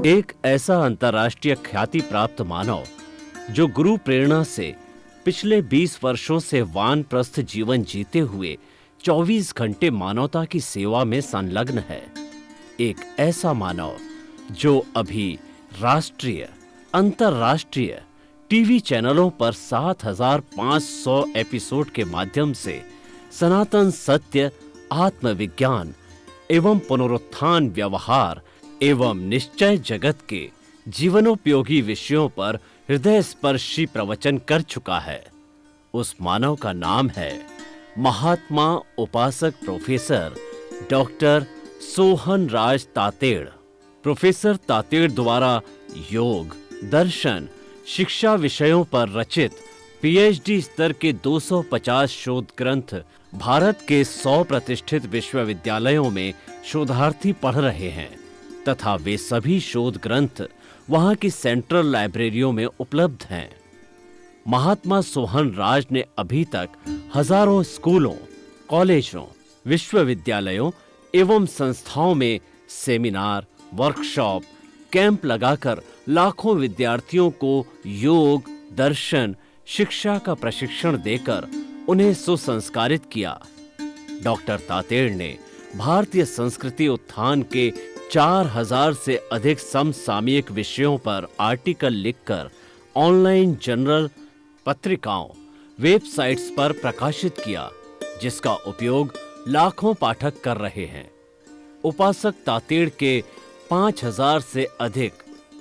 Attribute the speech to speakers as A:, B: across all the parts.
A: एक ऐसा अंतर्राष्ट्रीय ख्याति प्राप्त मानव जो गुरु प्रेरणा से पिछले 20 वर्षों से वानप्रस्थ जीवन जीते हुए 24 घंटे मानवता की सेवा में संलग्न है। एक ऐसा मानव जो अभी राष्ट्रीय, अंतर्राष्ट्रीय टीवी चैनलों पर 7,500 एपिसोड के माध्यम से सनातन सत्य, आत्मविज्ञान एवं पुनरुत्थान, व्यवहार एवं निश्चय जगत के जीवनोपयोगी विषयों पर हृदय स्पर्शी प्रवचन कर चुका है। उस मानव का नाम है महात्मा उपासक प्रोफेसर डॉक्टर सोहन राज तातेड़। प्रोफेसर तातेड़ द्वारा योग, दर्शन, शिक्षा विषयों पर रचित पीएचडी स्तर के 250 शोध ग्रंथ भारत के 100 प्रतिष्ठित विश्वविद्यालयों में शोधार्थी पढ़ रहे हैं तथा वे सभी शोध ग्रंथ वहां की सेंट्रल लाइब्रेरियों में उपलब्ध हैं। महात्मा सोहन राज ने अभी तक हजारों स्कूलों, कॉलेजों, विश्वविद्यालयों एवं संस्थाओं में सेमिनार, वर्कशॉप, कैंप लगाकर लाखों विद्यार्थियों को योग, दर्शन, शिक्षा का प्रशिक्षण देकर उन्हें सुसंस्कारित किया। डॉक्टर तातेड़ ने भारतीय संस्कृति उत्थान के 4,000 से अधिक समसामयिक विषयों पर आर्टिकल लिखकर ऑनलाइन जर्नल, पत्रिकाओं, वेबसाइट्स पर प्रकाशित किया, जिसका उपयोग लाखों पाठक कर रहे हैं। उपासक तातेड़ के 5,000 से अधिक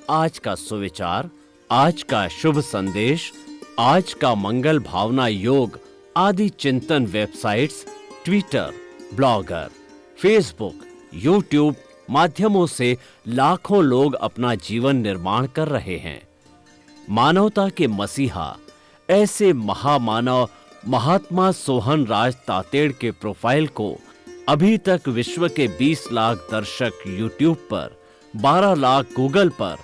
A: आज का सुविचार, आज का शुभ संदेश, आज का मंगल भावना योग आदि चिंतन websites, Twitter, blogger, Facebook, YouTube माध्यमों से लाखों लोग अपना जीवन निर्माण कर रहे हैं। मानवता के मसीहा ऐसे महामानव महात्मा सोहन राज तातेड़ के प्रोफाइल को अभी तक विश्व के 20 लाख दर्शक यूट्यूब पर, 12 लाख गूगल पर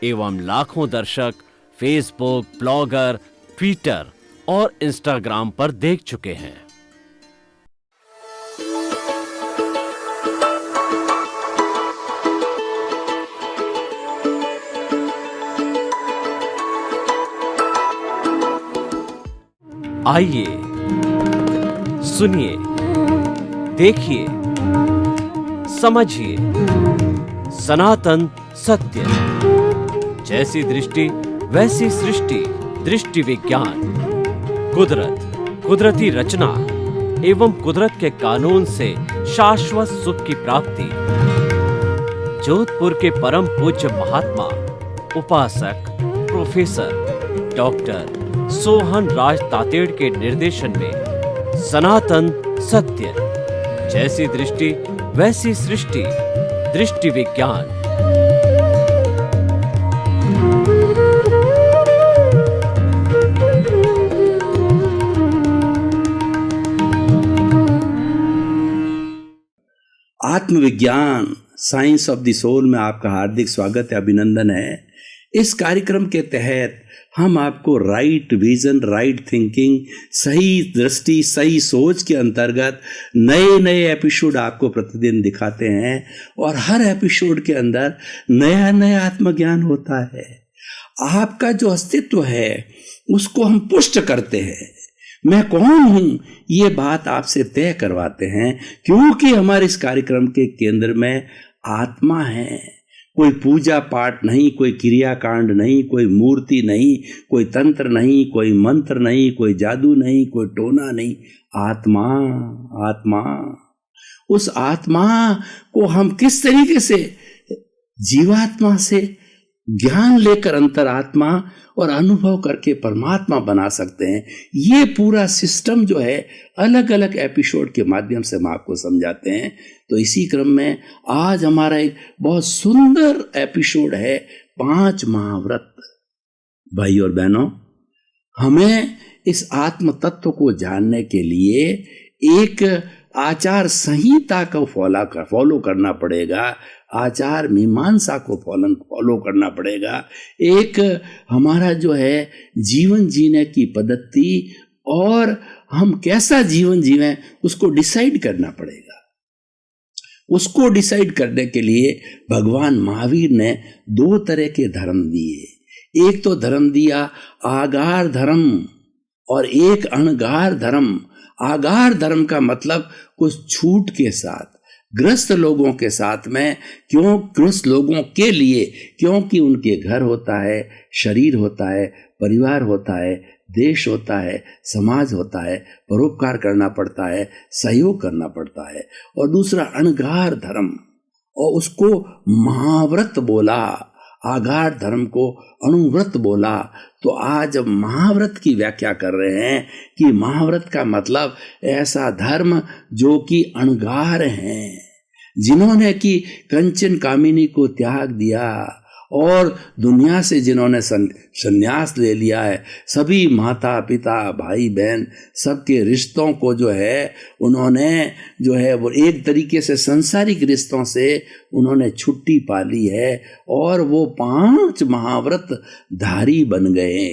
A: एवं लाखों दर्शक फेसबुक, ब्लॉगर, ट्विटर और इंस्टाग्राम पर देख चुके हैं। आइए, सुनिए, देखिए, समझिए सनातन सत्य। जैसी दृष्टि वैसी सृष्टि, दृष्टि विज्ञान, कुदरत, कुदरती रचना एवं कुदरत के कानून से शाश्वत सुख की प्राप्ति। जोधपुर के परम पूज्य महात्मा उपासक प्रोफेसर डॉक्टर सोहन राज तातेड़ के निर्देशन में सनातन सत्य, जैसी दृष्टि वैसी सृष्टि, दृष्टि विज्ञान।
B: आत्मविज्ञान, साइंस ऑफ द सोल में आपका हार्दिक स्वागत है, अभिनंदन है। इस कार्यक्रम के तहत हम आपको राइट विजन, राइट थिंकिंग, सही दृष्टि, सही सोच के अंतर्गत नए नए एपिसोड आपको प्रतिदिन दिखाते हैं और हर एपिसोड के अंदर नया नया आत्मज्ञान होता है। आपका जो अस्तित्व है उसको हम पुष्ट करते हैं। मैं कौन हूं ये बात आपसे तय करवाते हैं, क्योंकि हमारे इस कार्यक्रम के केंद्र में आत्मा है। कोई पूजा पाठ नहीं, कोई क्रियाकांड नहीं, कोई मूर्ति नहीं, कोई तंत्र नहीं, कोई मंत्र नहीं, कोई जादू नहीं, कोई टोना नहीं। आत्मा, आत्मा। उस आत्मा को हम किस तरीके से जीवात्मा से ज्ञान लेकर अंतरात्मा और अनुभव करके परमात्मा बना सकते हैं, ये पूरा सिस्टम जो है अलग अलग एपिसोड के माध्यम से हम आपको समझाते हैं। तो इसी क्रम में आज हमारा एक बहुत सुंदर एपिसोड है 5 महाव्रत। भाई और बहनों, हमें इस आत्म तत्व को जानने के लिए एक आचार संहिता को फॉलो करना पड़ेगा, आचार मीमांसा को फॉलो करना पड़ेगा। एक हमारा जो है जीवन जीने की पद्धति और हम कैसा जीवन जीवें उसको डिसाइड करना पड़ेगा। उसको डिसाइड करने के लिए भगवान महावीर ने 2 तरह के धर्म दिए। एक तो धर्म दिया आगार धर्म और एक अणगार धर्म। आगार धर्म का मतलब कुछ छूट के साथ, ग्रस्त लोगों के साथ में। क्यों ग्रस्त लोगों के लिए? क्योंकि उनके घर होता है, शरीर होता है, परिवार होता है, देश होता है, समाज होता है, परोपकार करना पड़ता है, सहयोग करना पड़ता है। और दूसरा अणगार धर्म, और उसको महाव्रत बोला। आगार धर्म को अणुव्रत बोला। तो आज हम महाव्रत की व्याख्या कर रहे हैं कि महाव्रत का मतलब ऐसा धर्म जो कि अणगार हैं, जिन्होंने कि कंचन कामिनी को त्याग दिया और दुनिया से जिन्होंने संन्यास ले लिया है। सभी माता पिता भाई बहन सबके रिश्तों को जो है उन्होंने जो है वो एक तरीके से संसारिक रिश्तों से उन्होंने छुट्टी पा ली है और वो 5 महाव्रत धारी बन गए।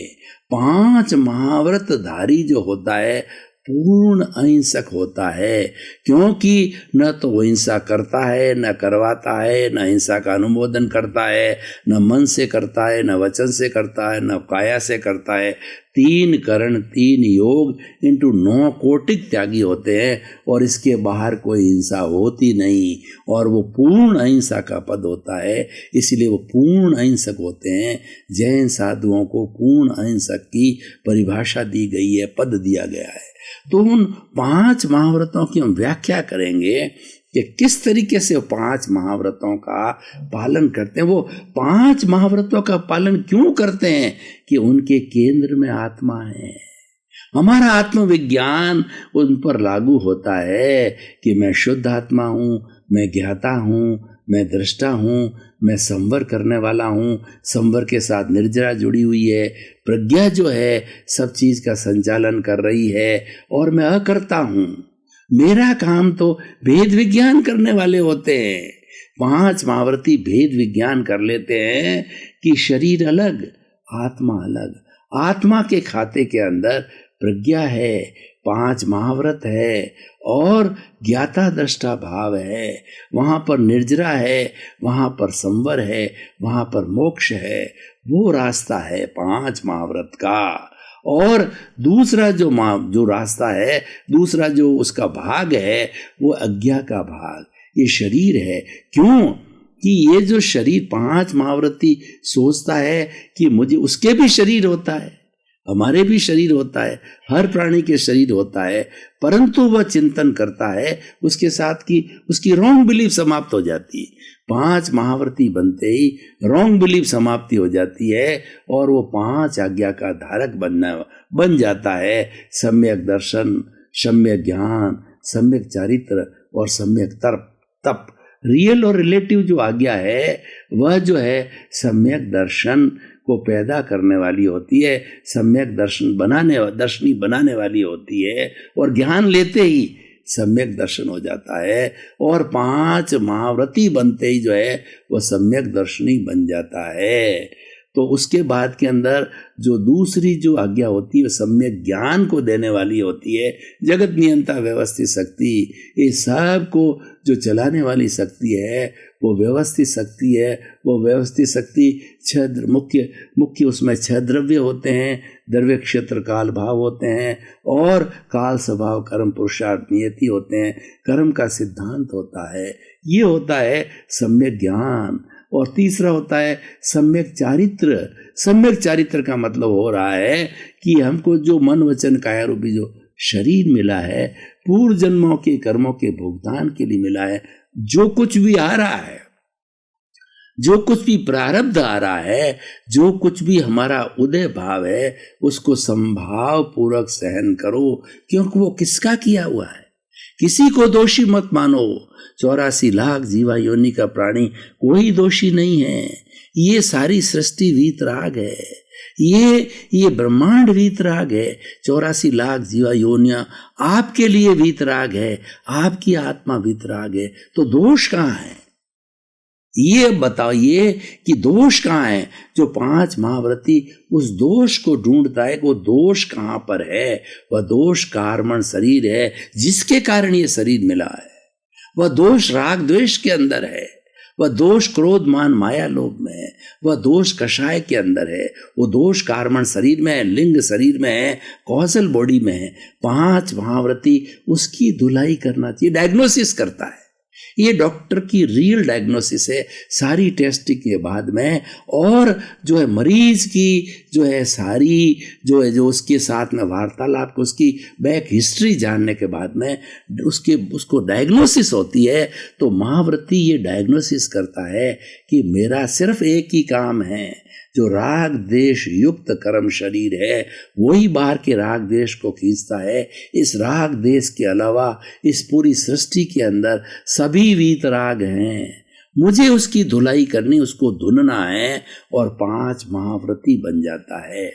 B: 5 महाव्रत धारी जो होता है पूर्ण अहिंसक होता है, क्योंकि न तो वो हिंसा करता है, न करवाता है, न हिंसा का अनुमोदन करता है, न मन से करता है, न वचन से करता है, न काया से करता है। 3 करण 3 योग इंटू 9 कोटिक त्यागी होते हैं और इसके बाहर कोई हिंसा होती नहीं और वो पूर्ण अहिंसा का पद होता है, इसलिए वो पूर्ण अहिंसक होते हैं। जैन साधुओं को पूर्ण अहिंसक की परिभाषा दी गई है, पद दिया गया है। तो उन 5 महाव्रतों की हम व्याख्या करेंगे कि किस तरीके से वो 5 महाव्रतों का पालन करते हैं। वो 5 महाव्रतों का पालन क्यों करते हैं? कि उनके केंद्र में आत्मा है। हमारा आत्मविज्ञान उन पर लागू होता है कि मैं शुद्ध आत्मा हूँ, मैं ज्ञाता हूँ, मैं दृष्टा हूँ, मैं संवर करने वाला हूँ। संवर के साथ निर्जरा जुड़ी हुई है। प्रज्ञा जो है सब चीज का संचालन कर रही है और मैं अकर्ता हूँ। मेरा काम तो भेद विज्ञान करने वाले होते हैं। 5 महाव्रती भेद विज्ञान कर लेते हैं कि शरीर अलग, आत्मा अलग। आत्मा के खाते के अंदर प्रज्ञा है, 5 महाव्रत है और ज्ञाता दृष्टा भाव है। वहाँ पर निर्जरा है, वहाँ पर संवर है, वहाँ पर मोक्ष है। वो रास्ता है 5 महाव्रत का। और दूसरा जो रास्ता है, दूसरा जो उसका भाग है, वो अज्ञा का भाग, ये शरीर है। क्यों? कि ये जो शरीर 5 महाव्रती सोचता है कि मुझे, उसके भी शरीर होता है, हमारे भी शरीर होता है, हर प्राणी के शरीर होता है, परंतु वह चिंतन करता है उसके साथ कि उसकी रॉन्ग बिलीफ समाप्त हो जाती है। 5 महाव्रती बनते ही रॉन्ग बिलीफ समाप्ति हो जाती है और वो 5 आज्ञा का धारक बन जाता है। सम्यक दर्शन, सम्यक ज्ञान, सम्यक चारित्र और सम्यक तप। रियल और रिलेटिव जो आज्ञा है वह जो है सम्यक दर्शन को पैदा करने वाली होती है, सम्यक दर्शनी बनाने वाली होती है और ज्ञान लेते ही सम्यक दर्शन हो जाता है और 5 महाव्रती बनते ही जो है वह सम्यक दर्शनी बन जाता है। तो उसके बाद के अंदर जो दूसरी जो आज्ञा होती है सम्यक ज्ञान को देने वाली होती है। जगत नियंता व्यवस्थित शक्ति, ये सब को जो चलाने वाली शक्ति है वो व्यवस्थित शक्ति है। वो व्यवस्थित शक्ति मुख्य उसमें 6 द्रव्य होते हैं। द्रव्य क्षेत्र काल भाव होते हैं और काल स्वभाव कर्म पुरुषार्थ नियति होते हैं। कर्म का सिद्धांत होता है, ये होता है सम्यक ज्ञान। और तीसरा होता है सम्यक चारित्र। सम्यक चारित्र का मतलब हो रहा है कि हमको जो मन वचन काया रूपी जो शरीर मिला है, पूर्व जन्मों के कर्मों के भुगतान के लिए मिला है। जो कुछ भी आ रहा है, जो कुछ भी प्रारब्ध आ रहा है, जो कुछ भी हमारा उदय भाव है, उसको संभाव पूर्वक सहन करो, क्योंकि वो किसका किया हुआ है। किसी को दोषी मत मानो। 84 लाख जीवा योनि का प्राणी कोई दोषी नहीं है। ये सारी सृष्टि वीतराग है, ये ब्रह्मांड वीतराग है। 84 लाख जीवा योनियां आपके लिए वीतराग है, आपकी आत्मा वीतराग है। तो दोष कहाँ है? ये बताइए कि दोष कहाँ है? जो 5 महाव्रती उस दोष को ढूंढता है, वो दोष कहाँ पर है? वह दोष कारण शरीर है, जिसके कारण ये शरीर मिला है। वह दोष राग द्वेष के अंदर है, वह दोष क्रोध मान माया लोभ में है, वह दोष कषाय के अंदर है, वो दोष कार्मण शरीर में है, लिंग शरीर में है, कौशल बॉडी में है। 5 महाव्रती उसकी धुलाई करना चाहिए, डायग्नोसिस करता है। ये डॉक्टर की रियल डायग्नोसिस है सारी टेस्टिंग के बाद में। और जो है मरीज की जो है सारी जो उसके साथ में वार्तालाप, उसकी बैक हिस्ट्री जानने के बाद में उसको डायग्नोसिस होती है। तो महाव्रती ये डायग्नोसिस करता है कि मेरा सिर्फ एक ही काम है, जो राग देश युक्त कर्म शरीर है वही बाहर के राग देश को खींचता है। इस राग देश के अलावा इस पूरी सृष्टि के अंदर सभी वीतराग हैं, मुझे उसकी धुलाई करनी, उसको धुनना है। और 5 महाव्रती बन जाता है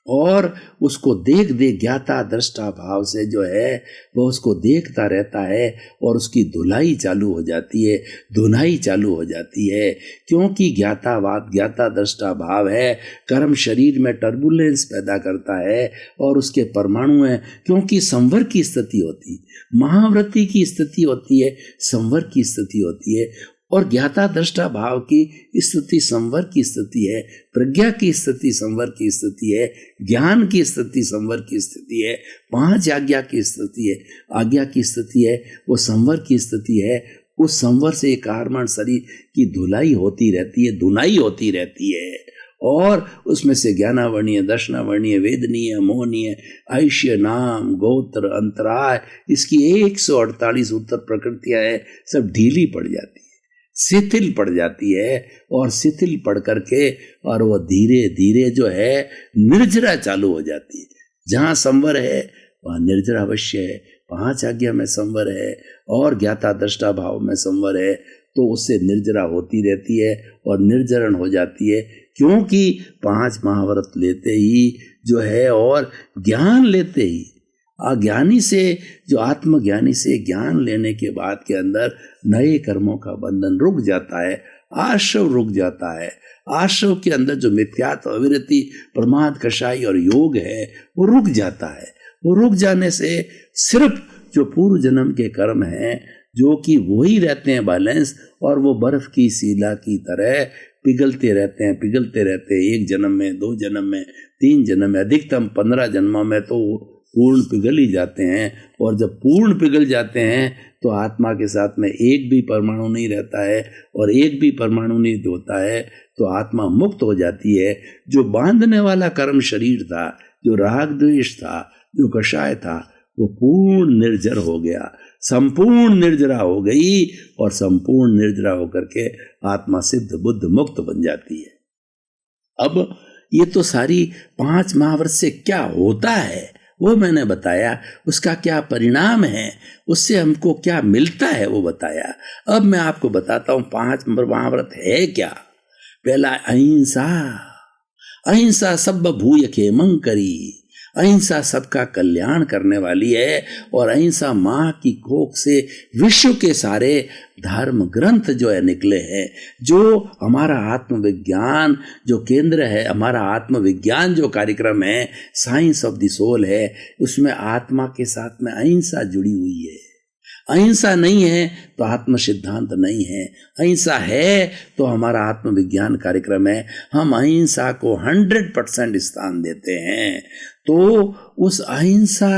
B: और उसको देख ज्ञाता दृष्टा भाव से जो है वो उसको देखता रहता है और उसकी धुलाई चालू हो जाती है, धुनाई चालू हो जाती है। क्योंकि ज्ञातावाद ज्ञाता दृष्टा भाव है, कर्म शरीर में टर्बुलेंस पैदा करता है और उसके परमाणु हैं। क्योंकि संवर की स्थिति होती, महाव्रती की स्थिति होती है, संवर की स्थिति होती है। और ज्ञाता दृष्टा भाव की स्थिति संवर की स्थिति है, प्रज्ञा की स्थिति संवर की स्थिति है, ज्ञान की स्थिति संवर की स्थिति है, 5 आज्ञा की स्थिति है, आज्ञा की स्थिति है, वो संवर की स्थिति है। उस संवर से कार्मण शरीर की धुलाई होती रहती है, धुनाई होती रहती है। और उसमें से ज्ञानावर्णीय, दर्शनावर्णीय, वेदनीय, मोहनीय, ऐश्य, नाम, गोत्र, अंतराय, इसकी 148 उत्तर प्रकृतियां है, सब ढीली पड़ जाती है, शिथिल पड़ जाती है। और शिथिल पड़ करके और वो धीरे धीरे जो है निर्जरा चालू हो जाती है। जहाँ संवर है वहाँ निर्जरा अवश्य है, 5 आज्ञा में संवर है और ज्ञाता दृष्टा भाव में संवर है, तो उससे निर्जरा होती रहती है और निर्जरण हो जाती है। क्योंकि 5 महाव्रत लेते ही जो है और ज्ञान लेते ही, अज्ञानी से जो आत्मज्ञानी से ज्ञान लेने के बाद के अंदर नए कर्मों का बंधन रुक जाता है, आश्रव रुक जाता है। आश्रव के अंदर जो मिथ्यात्व, अविरति, प्रमाद, कषाय और योग है वो रुक जाता है। वो रुक जाने से सिर्फ जो पूर्व जन्म के कर्म हैं जो कि वही रहते हैं बैलेंस, और वो बर्फ की शिला की तरह पिघलते रहते हैं, पिघलते रहते हैं। 1 जन्म में, 2 जन्म में, 3 जन्म में, अधिकतम 15 जन्मों में तो पूर्ण पिघल ही जाते हैं। और जब पूर्ण पिघल जाते हैं तो आत्मा के साथ में एक भी परमाणु नहीं रहता है, और एक भी परमाणु नहीं होता है तो आत्मा मुक्त हो जाती है। जो बांधने वाला कर्म शरीर था, जो राग द्वेष था, जो कषाय था, वो पूर्ण निर्जर हो गया, संपूर्ण निर्जरा हो गई। और संपूर्ण निर्जरा होकर के आत्मा सिद्ध बुद्ध मुक्त बन जाती है। अब ये तो सारी 5 महाव्रत से क्या होता है वो मैंने बताया, उसका क्या परिणाम है, उससे हमको क्या मिलता है वो बताया। अब मैं आपको बताता हूँ 5 महाव्रत है क्या। पहला अहिंसा। अहिंसा सब भूय खेमं करी, अहिंसा सबका कल्याण करने वाली है। और अहिंसा माँ की कोख से विश्व के सारे धर्म ग्रंथ जो है निकले हैं। जो हमारा आत्मविज्ञान जो केंद्र है, हमारा आत्मविज्ञान जो कार्यक्रम है, साइंस ऑफ द सोल है, उसमें आत्मा के साथ में अहिंसा जुड़ी हुई है। अहिंसा नहीं है तो आत्म सिद्धांत नहीं है, अहिंसा है तो हमारा आत्मविज्ञान कार्यक्रम है। हम अहिंसा को 100% स्थान देते हैं। तो उस अहिंसा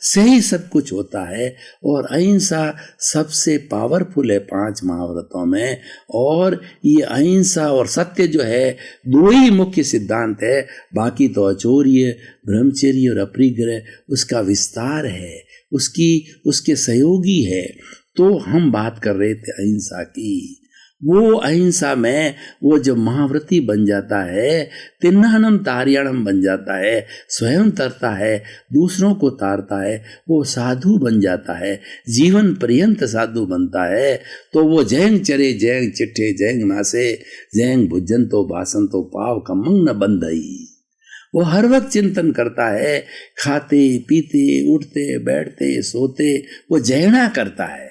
B: से ही सब कुछ होता है। और अहिंसा सबसे पावरफुल है 5 महाव्रतों में। और ये अहिंसा और सत्य जो है 2 ही मुख्य सिद्धांत है, बाकी तो अचौर्य, ब्रह्मचर्य और अपरिग्रह उसका विस्तार है, उसके सहयोगी है। तो हम बात कर रहे थे अहिंसा की। वो अहिंसा में वो जब महाव्रती बन जाता है, तिन्नानम तार्याणम बन जाता है, स्वयं तरता है, दूसरों को तारता है, वो साधु बन जाता है, जीवन पर्यंत साधु बनता है। तो वो जैंग चरे जैंग चिट्ठे जैंग नासे, जैंग भुजन तो बासन तो पाव कमंग न बंधई। वो हर वक्त चिंतन करता है, खाते पीते उठते बैठते सोते वो जैना करता है।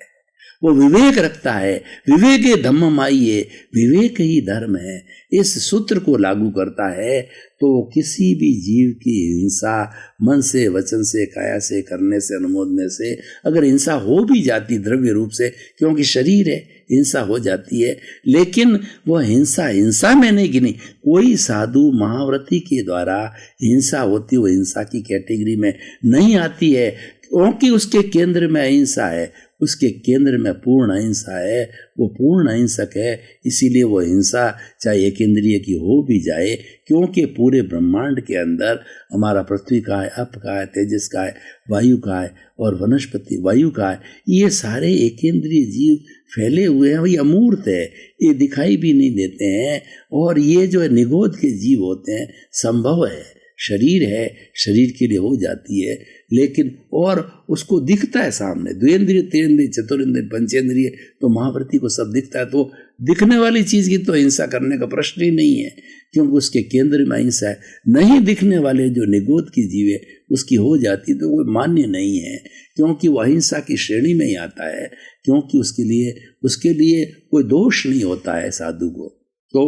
B: वो विवेक रखता है। विवेके धम्ममाइये, विवेक ही धर्म है, इस सूत्र को लागू करता है तो किसी भी जीव की हिंसा मन से, वचन से, काया से, करने से, अनुमोदने से, अगर हिंसा हो भी जाती द्रव्य रूप से, क्योंकि शरीर है, हिंसा हो जाती है, लेकिन वह हिंसा में नहीं गिनी। कोई साधु महाव्रती के द्वारा हिंसा होती, वो हिंसा की कैटेगरी में नहीं आती है, क्योंकि उसके केंद्र में अहिंसा है, उसके केंद्र में पूर्ण अहिंसा है, वो पूर्ण अहिंसक है। इसीलिए वो हिंसा चाहे एक इंद्रिय की हो भी जाए, क्योंकि पूरे ब्रह्मांड के अंदर हमारा पृथ्वी का है, अप का है, तेजस का है, वायु का है और वनस्पति वायु का है, ये सारे एक इंद्रिय जीव फैले हुए हैं। वही अमूर्त है, ये दिखाई भी नहीं देते हैं, और ये जो है निगोद के जीव होते हैं। संभव है, शरीर है, शरीर के लिए हो जाती है, लेकिन और उसको दिखता है सामने, द्वेंद्रिय, तेंद्रिय, चतुरेंद्रिय, पंचेंद्रिय, तो महाव्रती को सब दिखता है। तो दिखने वाली चीज की तो हिंसा करने का प्रश्न ही नहीं है, क्योंकि उसके केंद्र में अहिंसा है। नहीं दिखने वाले जो निगोद की जीव है उसकी हो जाती तो वो मान्य नहीं है, क्योंकि वो अहिंसा की श्रेणी में ही आता है, क्योंकि उसके लिए कोई दोष नहीं होता है साधु को। तो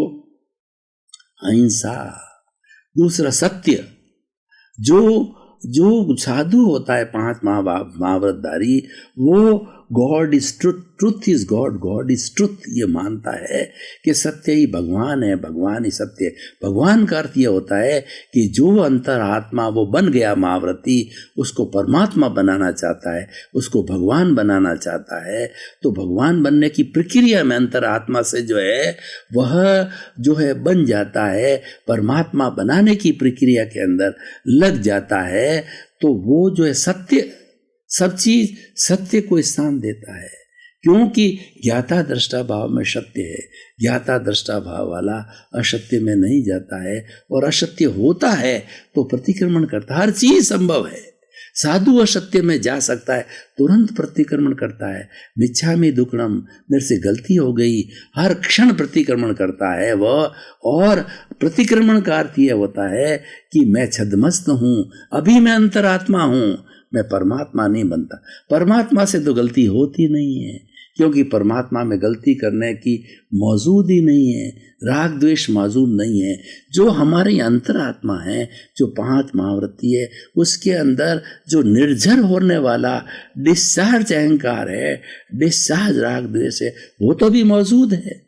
B: अहिंसा। दूसरा सत्य। जो साधु होता है, 5 महाव्रतधारी, वो God is truth, truth is God, God is truth, ये मानता है कि सत्य ही भगवान है, भगवान ही सत्य है। भगवान का अर्थ ये होता है कि जो अंतरात्मा वो बन गया महाव्रती, उसको परमात्मा बनाना चाहता है, उसको भगवान बनाना चाहता है, तो भगवान बनने की प्रक्रिया में अंतरात्मा से जो है वह जो है बन जाता है, परमात्मा बनाने की प्रक्रिया के अंदर लग जाता है। तो वो जो है सत्य, सब चीज सत्य को स्थान देता है, क्योंकि ज्ञाता दृष्टा भाव में सत्य है। ज्ञाता दृष्टा भाव वाला असत्य में नहीं जाता है, और असत्य होता है तो प्रतिक्रमण करता है। हर चीज संभव है। साधु असत्य में जा सकता है, तुरंत प्रतिक्रमण करता है। मिच्छामि दुक्कडम, मेरे से गलती हो गई, हर क्षण प्रतिक्रमण करता है वह। और प्रतिक्रमण का अर्थ यह होता है कि मैं छद्मस्त हूँ, अभी मैं अंतरात्मा हूँ, मैं परमात्मा नहीं बनता। परमात्मा से तो गलती होती नहीं है, क्योंकि परमात्मा में गलती करने की मौजूद ही नहीं है, राग द्वेष मौजूद नहीं है। जो हमारी अंतरात्मा है, जो 5 महाव्रती है, उसके अंदर जो निर्झर होने वाला डिस्चार्ज अहंकार है, डिस्चार्ज राग द्वेष है, वो तो भी मौजूद है,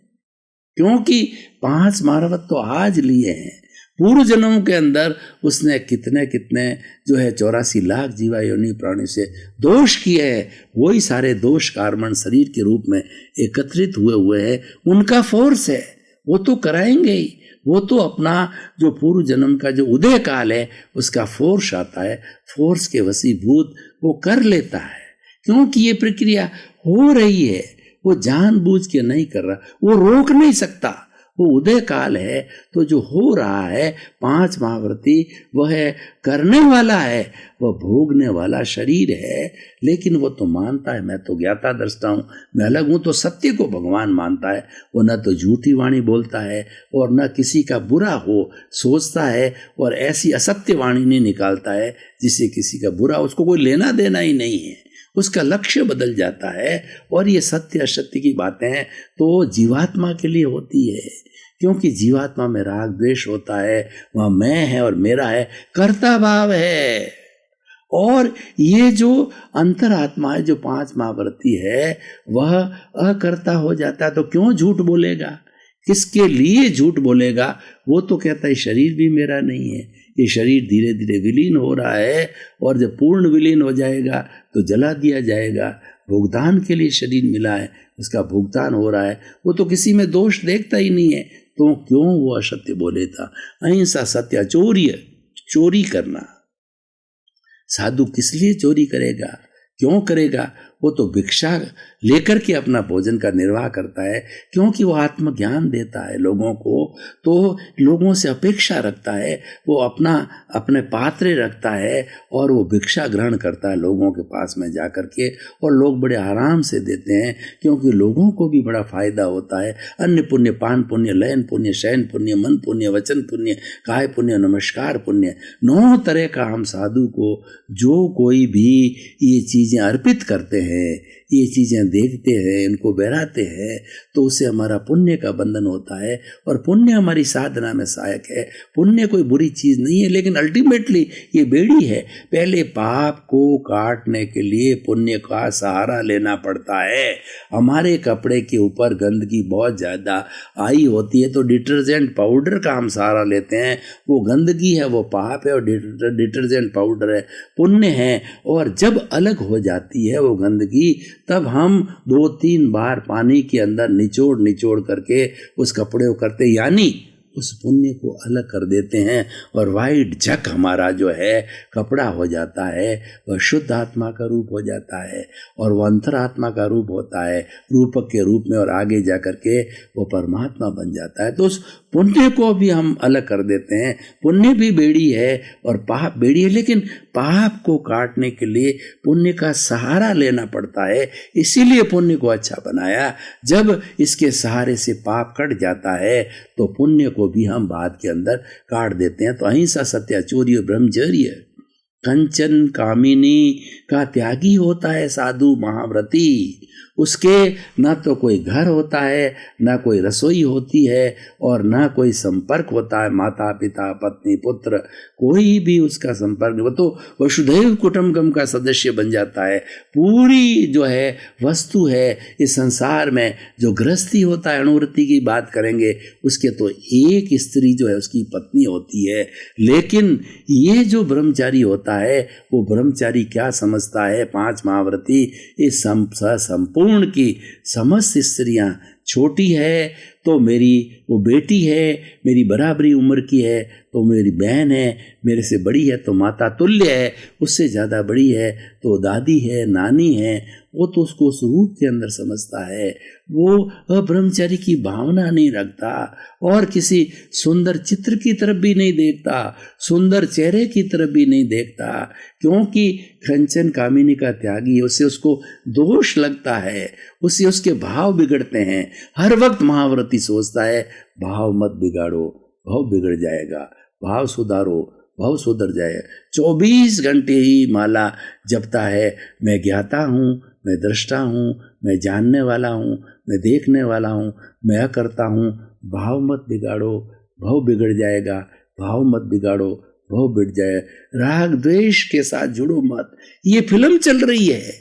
B: क्योंकि 5 महाव्रत तो आज लिए हैं। पूर्व जन्मों के अंदर उसने कितने जो है 84 लाख जीवा योनि प्राणी से दोष किए हैं। वही सारे दोष कार्बन शरीर के रूप में एकत्रित हुए हैं, उनका फोर्स है, वो तो कराएंगे ही। वो तो अपना जो पूर्व जन्म का जो उदय काल है उसका फोर्स आता है, फोर्स के वशीभूत वो कर लेता है, क्योंकि ये प्रक्रिया हो रही है। वो जानबूझ के नहीं कर रहा, वो रोक नहीं सकता, वो उदय काल है। तो जो हो रहा है 5 महाव्रती, वह करने वाला है, वह भोगने वाला शरीर है, लेकिन वो तो मानता है मैं तो ज्ञाता दृष्टा हूँ, मैं अलग हूँ। तो सत्य को भगवान मानता है। वो न तो झूठी वाणी बोलता है और न किसी का बुरा हो सोचता है, और ऐसी असत्य वाणी नहीं निकालता है जिससे किसी का बुरा, उसको कोई लेना देना ही नहीं है, उसका लक्ष्य बदल जाता है। और ये सत्य असत्य की बातें तो जीवात्मा के लिए होती है, क्योंकि जीवात्मा में राग द्वेष होता है, वहाँ मैं है और मेरा है, कर्ता भाव है। और ये जो अंतरात्मा है, जो 5 महाव्रती है, वह अकर्ता हो जाता है। तो क्यों झूठ बोलेगा, किसके लिए झूठ बोलेगा? वो तो कहता है शरीर भी मेरा नहीं है, ये शरीर धीरे धीरे विलीन हो रहा है, और जब पूर्ण विलीन हो जाएगा तो जला दिया जाएगा। भुगतान के लिए शरीर मिला है, उसका भुगतान हो रहा है, वो तो किसी में दोष देखता ही नहीं है, तो क्यों वो असत्य बोले था? अहिंसा, सत्य, चोरी करना। साधु किस लिए चोरी करेगा, क्यों करेगा? वो तो भिक्षा लेकर के अपना भोजन का निर्वाह करता है, क्योंकि वो आत्मज्ञान देता है लोगों को, तो लोगों से अपेक्षा रखता है, वो अपने पात्र रखता है, और वो भिक्षा ग्रहण करता है लोगों के पास में जा कर के, और लोग बड़े आराम से देते हैं, क्योंकि लोगों को भी बड़ा फायदा होता है। अन्न पुण्य, पान पुण्य, लयन पुण्य, शयन पुण्य, मन पुण्य, वचन पुण्य, काय पुण्य, नमस्कार पुण्य, 9 तरह का हम साधु को जो कोई भी ये चीजें अर्पित करते हैं हैं, ये चीज़ें देखते हैं, इनको बहराते हैं, तो उससे हमारा पुण्य का बंधन होता है और पुण्य हमारी साधना में सहायक है। पुण्य कोई बुरी चीज़ नहीं है, लेकिन अल्टीमेटली ये बेड़ी है। पहले पाप को काटने के लिए पुण्य का सहारा लेना पड़ता है। हमारे कपड़े के ऊपर गंदगी बहुत ज़्यादा आई होती है तो डिटर्जेंट पाउडर का हम सहारा लेते हैं। वो गंदगी है, वो पाप है, और डिटर्जेंट पाउडर है पुण्य है। और जब अलग हो जाती है वो गंदगी, तब हम 2-3 बार पानी के अंदर निचोड़ करके उस कपड़े को करते, यानी उस पुण्य को अलग कर देते हैं और वाइट झक हमारा जो है कपड़ा हो जाता है, वह शुद्ध आत्मा का रूप हो जाता है और वह अंतरात्मा का रूप होता है रूपक के रूप में, और आगे जा कर के वो परमात्मा बन जाता है। तो उस पुण्य को भी हम अलग कर देते हैं। पुण्य भी बेड़ी है और पाप बेड़ी है, लेकिन पाप को काटने के लिए पुण्य का सहारा लेना पड़ता है। इसीलिए पुण्य को अच्छा बनाया। जब इसके सहारे से पाप कट जाता है तो पुण्य को भी हम बाद के अंदर काट देते हैं। तो अहिंसा, सत्याचोर्य, ब्रह्मचर्य, कंचन कामिनी का त्यागी होता है साधु महाव्रती। उसके ना तो कोई घर होता है, ना कोई रसोई होती है, और ना कोई संपर्क होता है, माता पिता पत्नी पुत्र, कोई भी उसका संपर्क नहीं। वो तो वसुधैव कुटुंबकम का सदस्य बन जाता है। पूरी जो है वस्तु है इस संसार में, जो गृहस्थी होता है, अणुव्रती की बात करेंगे, उसके तो एक स्त्री जो है उसकी पत्नी होती है। लेकिन ये जो ब्रह्मचारी होता है, वो ब्रह्मचारी क्या समझता है, 5 महाव्रती इस संपूर्ण की समस्त स्त्रियां छोटी है तो मेरी वो बेटी है, मेरी बराबरी उम्र की है तो मेरी बहन है, मेरे से बड़ी है तो माता तुल्य है, उससे ज़्यादा बड़ी है तो दादी है, नानी है। वो तो उसको उस रूप के अंदर समझता है। वो ब्रह्मचारी की भावना नहीं रखता और किसी सुंदर चित्र की तरफ भी नहीं देखता, सुंदर चेहरे की तरफ भी नहीं देखता, क्योंकि कंचन कामिनी का त्यागी है। उससे उसको दोष लगता है, उससे उसके भाव बिगड़ते हैं। हर वक्त महाव्रती सोचता है भाव मत बिगाड़ो, भाव बिगड़ जाएगा, भाव सुधारो, भाव सुधर जाए। 24 घंटे ही माला जपता है, मैं ज्ञाता हूँ, मैं दृष्टा हूँ, मैं जानने वाला हूँ, मैं देखने वाला हूँ, मैं यह करता हूँ, भाव मत बिगाड़ो, भाव बिगड़ जाएगा, भाव मत बिगाड़ो, भाव बिगड़ जाए। राग द्वेष के साथ जुड़ो मत। ये फिल्म चल रही है,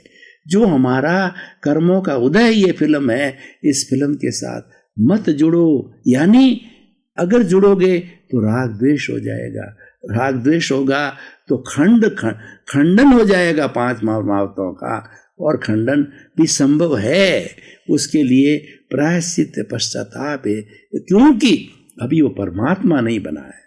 B: जो हमारा कर्मों का उदय ये फिल्म है, इस फिल्म के साथ मत जुड़ो। यानी अगर जुड़ोगे तो राग द्वेष हो जाएगा, राग द्वेष होगा तो खंडन हो जाएगा 5 महाव्रतों का, और खंडन भी संभव है। उसके लिए प्रायश्चित पश्चाताप है, क्योंकि अभी वो परमात्मा नहीं बना है।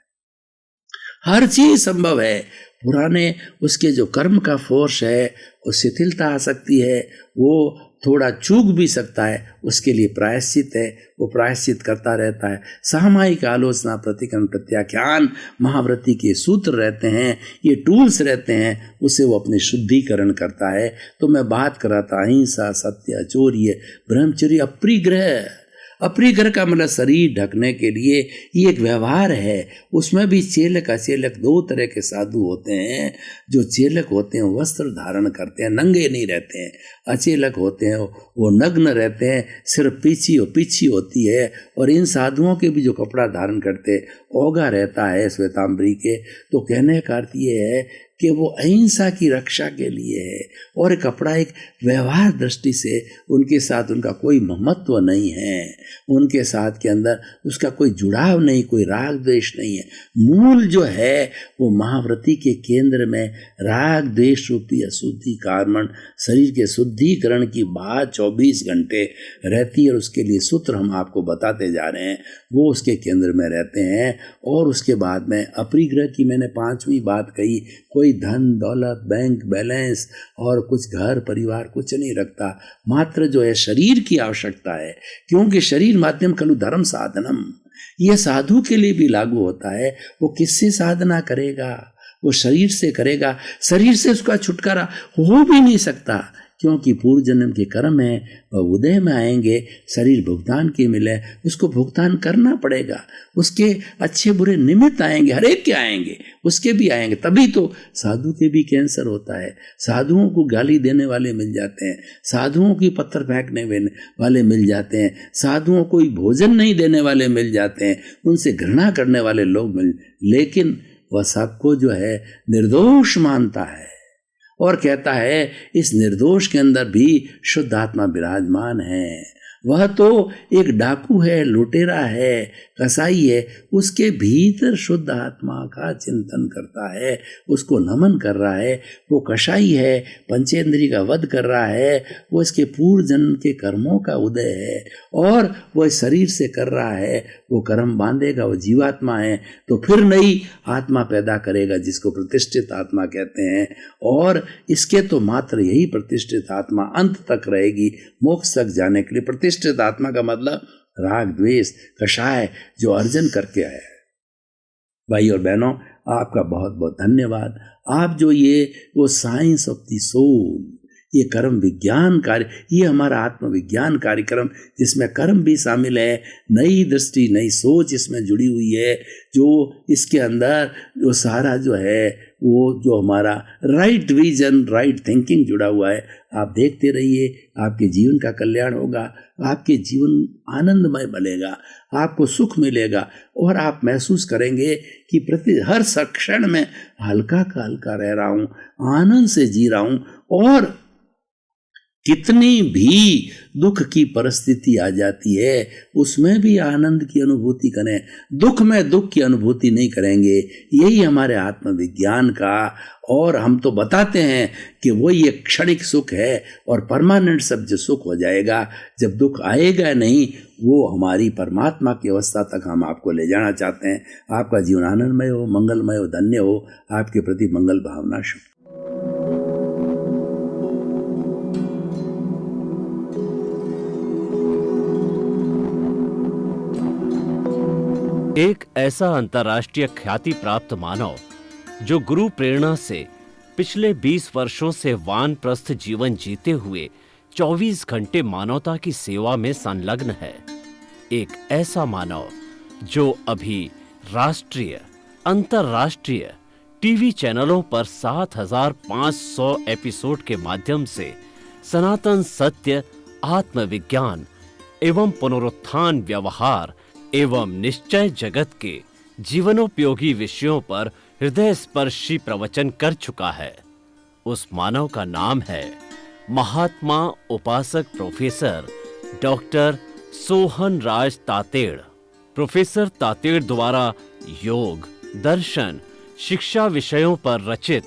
B: हर चीज संभव है। पुराने उसके जो कर्म का फोर्स है, वो शिथिलता आ सकती है, वो थोड़ा चूक भी सकता है, उसके लिए प्रायश्चित है, वो प्रायश्चित करता रहता है। सामायिक आलोचना, प्रतिक्रमण, प्रत्याख्यान महाव्रती के सूत्र रहते हैं, ये टूल्स रहते हैं, उससे वो अपने शुद्धिकरण करता है। तो मैं बात कर रहा था अहिंसा, सत्य, चौर्य, ब्रह्मचर्य, अपरिग्रह। अपरिग्रह का मतलब शरीर ढकने के लिए ये एक व्यवहार है। उसमें भी चेलक अचेलक 2 तरह के साधु होते हैं। जो चेलक होते हैं वस्त्र धारण करते हैं, नंगे नहीं रहते हैं। अचेलक होते हैं वो नग्न रहते हैं, सिर्फ पीछी होती है। और इन साधुओं के भी जो कपड़ा धारण करते ओगा रहता है श्वेतांबरी के। तो कहने का अर्थ ये है कि वो अहिंसा की रक्षा के लिए है, और कपड़ा एक व्यवहार दृष्टि से उनके साथ उनका कोई महत्व नहीं है, उनके साथ के अंदर उसका कोई जुड़ाव नहीं, कोई राग द्वेष नहीं है। मूल जो है वो महाव्रती के केंद्र में राग द्वेष रूपी अशुद्धि कारण शरीर के शुद्धिकरण की बात 24 घंटे रहती है, और उसके लिए सूत्र हम आपको बताते जा रहे हैं, वो उसके केंद्र में रहते हैं। और उसके बाद में अपरिग्रह की मैंने 5वीं बात कही, कोई धन दौलत बैंक बैलेंस और कुछ घर परिवार कुछ नहीं रखता, मात्र जो है शरीर की आवश्यकता है, क्योंकि शरीर माध्यम खलु धर्म साधनम, ये साधु के लिए भी लागू होता है। वो किससे साधना करेगा? वो शरीर से करेगा। शरीर से उसका छुटकारा हो भी नहीं सकता, क्योंकि पूर्व जन्म के कर्म है वह उदय में आएंगे, शरीर भुगतान के मिले, उसको भुगतान करना पड़ेगा। उसके अच्छे बुरे निमित्त आएंगे, हर एक के आएंगे, उसके भी आएंगे। तभी तो साधु के भी कैंसर होता है, साधुओं को गाली देने वाले मिल जाते हैं, साधुओं की पत्थर फेंकने वाले मिल जाते हैं, साधुओं को भोजन नहीं देने वाले मिल जाते हैं, उनसे घृणा करने वाले लोग लेकिन वह सबको जो है निर्दोष मानता है और कहता है इस निर्दोष के अंदर भी शुद्ध आत्मा विराजमान है। वह तो एक डाकू है, लुटेरा है, कसाई है, उसके भीतर शुद्ध आत्मा का चिंतन करता है, उसको नमन कर रहा है। वो कसाई है, पंचेंद्रिय का वध कर रहा है, वो इसके पूर्व जन्म के कर्मों का उदय है और वह शरीर से कर रहा है, वो कर्म बांधेगा, वो जीवात्मा है, तो फिर नई आत्मा पैदा करेगा जिसको प्रतिष्ठित आत्मा कहते हैं। और इसके तो मात्र यही प्रतिष्ठित आत्मा अंत तक रहेगी, मोक्ष तक जाने के लिए। प्रतिष्ठित आत्मा का मतलब राग द्वेष कषाय जो अर्जन करके आया है। भाई और बहनों, आपका बहुत बहुत धन्यवाद। आप जो ये वो साइंस ऑफ द सोल, ये कर्म विज्ञान कार्य, ये हमारा आत्मविज्ञान कार्यक्रम जिसमें कर्म भी शामिल है, नई दृष्टि नई सोच इसमें जुड़ी हुई है, जो इसके अंदर जो सारा जो है वो जो हमारा राइट विजन राइट थिंकिंग जुड़ा हुआ है। आप देखते रहिए, आपके जीवन का कल्याण होगा, आपके जीवन आनंदमय बनेगा, आपको सुख मिलेगा और आप महसूस करेंगे कि हर क्षण में हल्का का हल्का रह रहा हूँ, आनंद से जी रहा हूँ। और कितनी भी दुख की परिस्थिति आ जाती है उसमें भी आनंद की अनुभूति करें, दुख में दुख की अनुभूति नहीं करेंगे। यही हमारे आत्मविज्ञान का, और हम तो बताते हैं कि वो ये क्षणिक सुख है और परमानेंट सब जो सुख हो जाएगा, जब दुख आएगा नहीं, वो हमारी परमात्मा की अवस्था तक हम आपको ले जाना चाहते हैं। आपका जीवन आनंदमय हो, मंगलमय हो, धन्य हो, आपके प्रति मंगल भावना शुभ।
A: एक ऐसा अंतर्राष्ट्रीय ख्याति प्राप्त मानव जो गुरु प्रेरणा से पिछले 20 वर्षों से वानप्रस्थ जीवन जीते हुए 24 घंटे मानवता की सेवा में संलग्न है। एक ऐसा मानव जो अभी राष्ट्रीय, अंतर्राष्ट्रीय टीवी चैनलों पर 7,500 एपिसोड के माध्यम से सनातन सत्य, आत्मविज्ञान एवं पुनरुत्थान व्यवहार एवं निश्चय जगत के जीवनोपयोगी विषयों पर हृदय स्पर्शी प्रवचन कर चुका है। उस मानव का नाम है महात्मा उपासक प्रोफेसर डॉक्टर सोहन राज तातेड़। प्रोफेसर तातेड़ द्वारा योग, दर्शन, शिक्षा विषयों पर रचित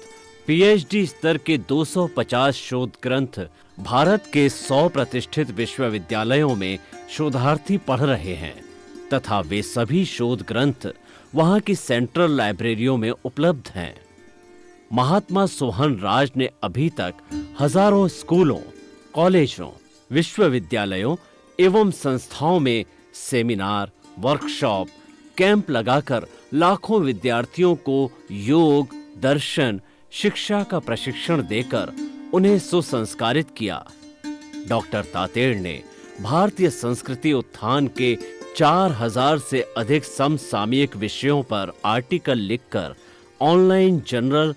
A: पीएचडी स्तर के 250 शोध ग्रंथ भारत के 100 प्रतिष्ठित विश्वविद्यालयों में शोधार्थी पढ़ रहे हैं तथा वे सभी शोध ग्रंथ वहां की सेंट्रल लाइब्रेरियों में उपलब्ध हैं। महात्मा सोहन राज ने अभी तक हजारों स्कूलों, कॉलेजों, विश्वविद्यालयों एवं संस्थाओं में सेमिनार, वर्कशॉप, कैंप लगाकर लाखों विद्यार्थियों को योग, दर्शन, शिक्षा का प्रशिक्षण देकर उन्हें सुसंस्कारित किया। डॉक्टर तातेड़ ने भारतीय संस्कृति उत्थान के 4000 से अधिक समसामयिक विषयों पर आर्टिकल लिखकर ऑनलाइन जर्नल,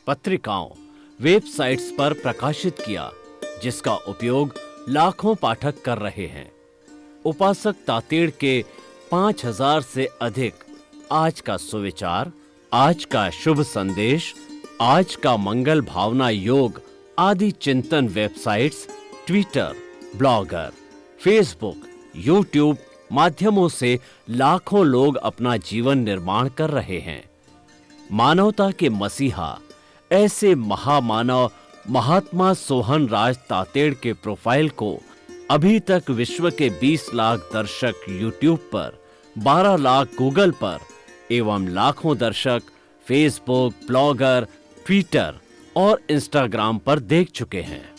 A: पत्रिकाओं, वेबसाइट्स पर प्रकाशित किया, जिसका उपयोग लाखों पाठक कर रहे हैं। उपासक तातेड़ के 5000 से अधिक आज का सुविचार, आज का शुभ संदेश, आज का मंगल भावना योग आदि चिंतन websites, Twitter, blogger, Facebook, YouTube माध्यमों से लाखों लोग अपना जीवन निर्माण कर रहे हैं। मानवता के मसीहा ऐसे महामानव महात्मा सोहन राज तातेड़ के प्रोफाइल को अभी तक विश्व के 20 लाख दर्शक यूट्यूब पर, 12 लाख गूगल पर एवं लाखों दर्शक फेसबुक, ब्लॉगर, ट्विटर और इंस्टाग्राम पर देख चुके हैं।